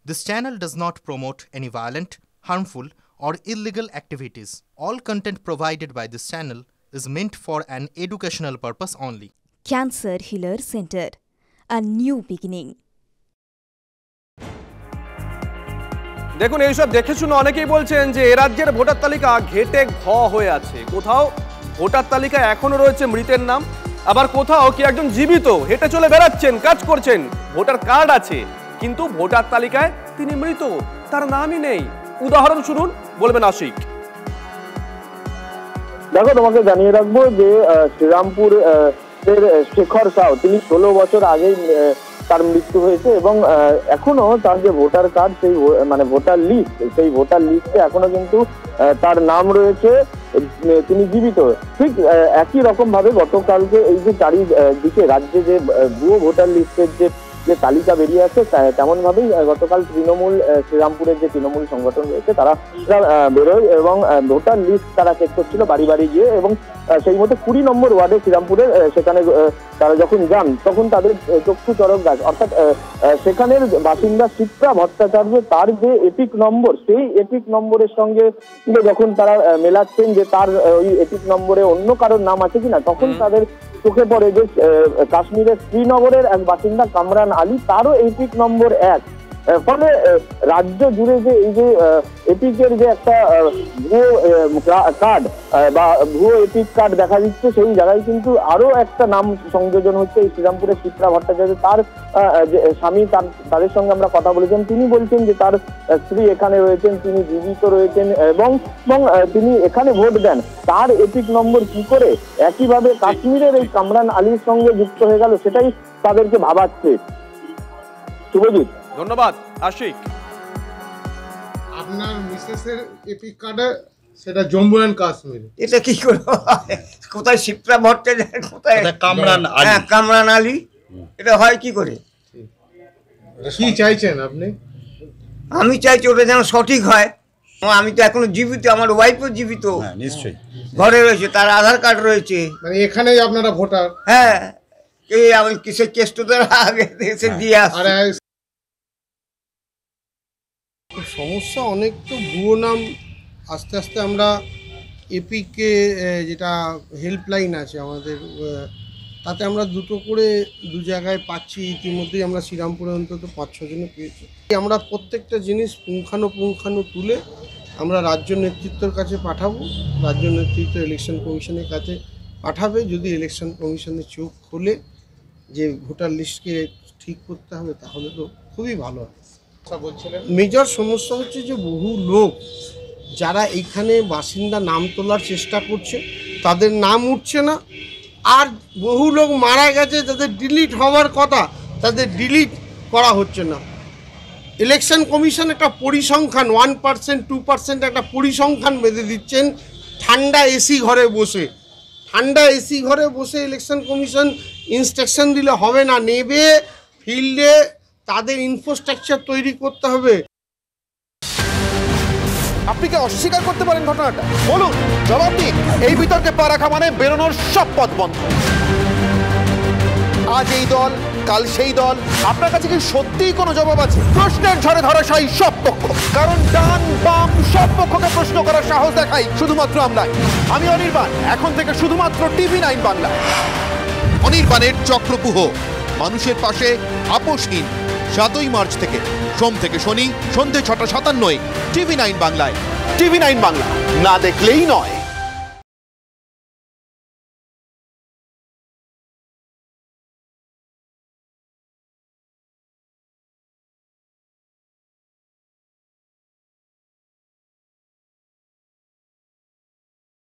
This channel does not promote any violent, harmful, or illegal activities. All content provided by this channel is meant for an educational purpose only. Cancer Healer Center, a new beginning. দেখুন এইসব দেখে শুনে অনেকেই বলছেন যে এ রাজ্যের voter তালিকা ঘেটে ঘ হয়ে আছে। কোথাও ভোটার তালিকায় এখনো রয়েছে মৃতের নাম, আবার কোথাও কি একজন জীবিত হেঁটে চলে বেড়াচ্ছেন, কাজ করছেন, ভোটার কার্ড আছে কিন্তু ভোটার তালিকায় তিনি মৃত, তার নামই নেই। উদাহরণ শুনুন, বলবেন আশিক। দেখো, তোমাকে জানিয়ে রাখবো যে শ্রীরামপুর শেখর সাউ, তিনি 16 বছর আগেই তার মৃত্যু হয়েছে এবং এখনো তার যে ভোটার কার্ড, সেই মানে ভোটার লিস্ট, সেই ভোটার লিস্টে এখনো কিন্তু তার নাম রয়েছে, তিনি জীবিত। ঠিক একই রকম ভাবে গতকালকে এই যে চারিদিকে রাজ্যে যে ভুয়ো ভোটার লিস্টের যে তালিকা বেরিয়ে আসে, তেমন ভাবেই গতকাল তৃণমূল, শ্রীরামপুরের যে তৃণমূল সংগঠন রয়েছে তারা বেরোয় এবং ভোটার লিস্ট তারা চেক করছিল বাড়ি বাড়ি গিয়ে, এবং সেই মতো 20 নম্বর ওয়ার্ডে শ্রীরামপুরের সেখানে তারা যখন যান তখন তাদের চক্ষু চড়ক গাছ, অর্থাৎ সেখানের বাসিন্দা শিপ্রা ভট্টাচার্য, তার যে এপিক নম্বর, সেই এপিক নম্বরের সঙ্গে যখন তারা মেলাচ্ছেন যে তার ওই এপিক নম্বরে অন্য কারোর নাম আছে কিনা, তখন তাদের চোখে পড়ে যে কাশ্মীরের শ্রীনগরের এক বাসিন্দা কামরান আলী, তারও এপিক নম্বর 1। ফলে রাজ্য জুড়ে যে এই যে এপিকের যে একটা ভুয়ো কার্ড বা ভুয়ো এপিক কার্ড দেখা দিচ্ছে, সেই জায়গায় কিন্তু আরো একটা নাম সংযোজন হচ্ছে। এই শ্রীরামপুরের শিপ্রা ভট্টাচার্য, তার স্বামী, তাদের সঙ্গে আমরা কথা বলেছেন, তিনি বলছেন যে তার স্ত্রী এখানে রয়েছেন, তিনি জীবিত রয়েছেন এবং তিনি এখানে ভোট দেন। তার এপিক নম্বর কি করে একইভাবে কাশ্মীরের এই কামরান আলীর সঙ্গে যুক্ত হয়ে গেল, সেটাই তাদেরকে ভাবাচ্ছে। শুভজিৎ, ধন্যবাদ আশিক। আপনার মিসেসের এপিক কার্ডে সেটা জম্মু এন্ড কাশ্মীর, এটা কি করে কোথায় শিপ্রা ভট্টাচার্য, কোথায় কামরান আলী, এটা হয় কি করে? কি চাইছেন আপনি? আমি চাইছি ওটা যেন সঠিক হয়। আমি তো এখনো জীবিত, আমার ওয়াইফও জীবিত, নিশ্চয়ই ঘরে রয়েছে, তার আধার কার্ড রয়েছে। মানে এখানেই আপনারা ভোটার? হ্যাঁ, এই আমি কিসের কেষ্টদের আগে এসে দিয়ে আসছি। সমস্যা অনেক তো ভুয়ো নাম, আস্তে আস্তে আমরা এপিকে যেটা হেল্পলাইন আছে আমাদের, তাতে আমরা দুটো করে দু জায়গায় পাচ্ছি। ইতিমধ্যেই আমরা শ্রীরামপুরে অন্তত 5-6 জনে পেয়েছি। আমরা প্রত্যেকটা জিনিস পুঙ্খানু তুলে আমরা রাজ্য নেতৃত্বের কাছে পাঠাবো, রাজ্য নেতৃত্ব ইলেকশন কমিশনের কাছে পাঠাবে। যদি ইলেকশন কমিশনের চোখ খোলে যে ভোটার লিস্টকে ঠিক করতে হবে, তাহলে তো খুবই ভালো হয়। মেজর সমস্যা হচ্ছে যে বহু লোক যারা এইখানে বাসিন্দা নাম তোলার চেষ্টা করছে, তাদের নাম উঠছে না, আর বহু লোক মারা গেছে যাদের ডিলিট হওয়ার কথা, তাদের ডিলিট করা হচ্ছে না। ইলেকশন কমিশন একটা পরিসংখ্যান 1%, 2% একটা পরিসংখ্যান বেঁধে দিচ্ছেন ঠান্ডা এসি ঘরে বসে। ঠান্ডা এসি ঘরে বসে ইলেকশন কমিশন ইনস্ট্রাকশন দিলে হবে না, নেবে ফিল্ডে, তাদের ইনফ্রাস্ট্রাকচার তৈরি করতে হবে। আপনি কি অস্বীকার করতে পারেন ঘটনাটা? বলুন, জবাব দিন। এই বিতর্কে পা রাখা মানে বেরোনোর সব পথ বন্ধ। আজ এই দল, কাল সেই দল। আপনার কাছে কি সত্যিই কোনো জবাব আছে? প্রশ্নের ঝড়ে ধরাশায়ী সব পক্ষ, কারণ ডান বাম সব পক্ষকে প্রশ্ন করার সাহস দেখাই শুধুমাত্র আমরাই। আমি অনির্বাণ, এখন থেকে শুধুমাত্র TV9 বাংলা। অনির্বাণের চক্রপুহ, মানুষের পাশে, আপোষহীন। 7ই মার্চ থেকে, সোম থেকে শনি, সন্ধ্যে 6টা 57 TV9 বাংলায়। TV9 বাংলা, না দেখলেই নয়।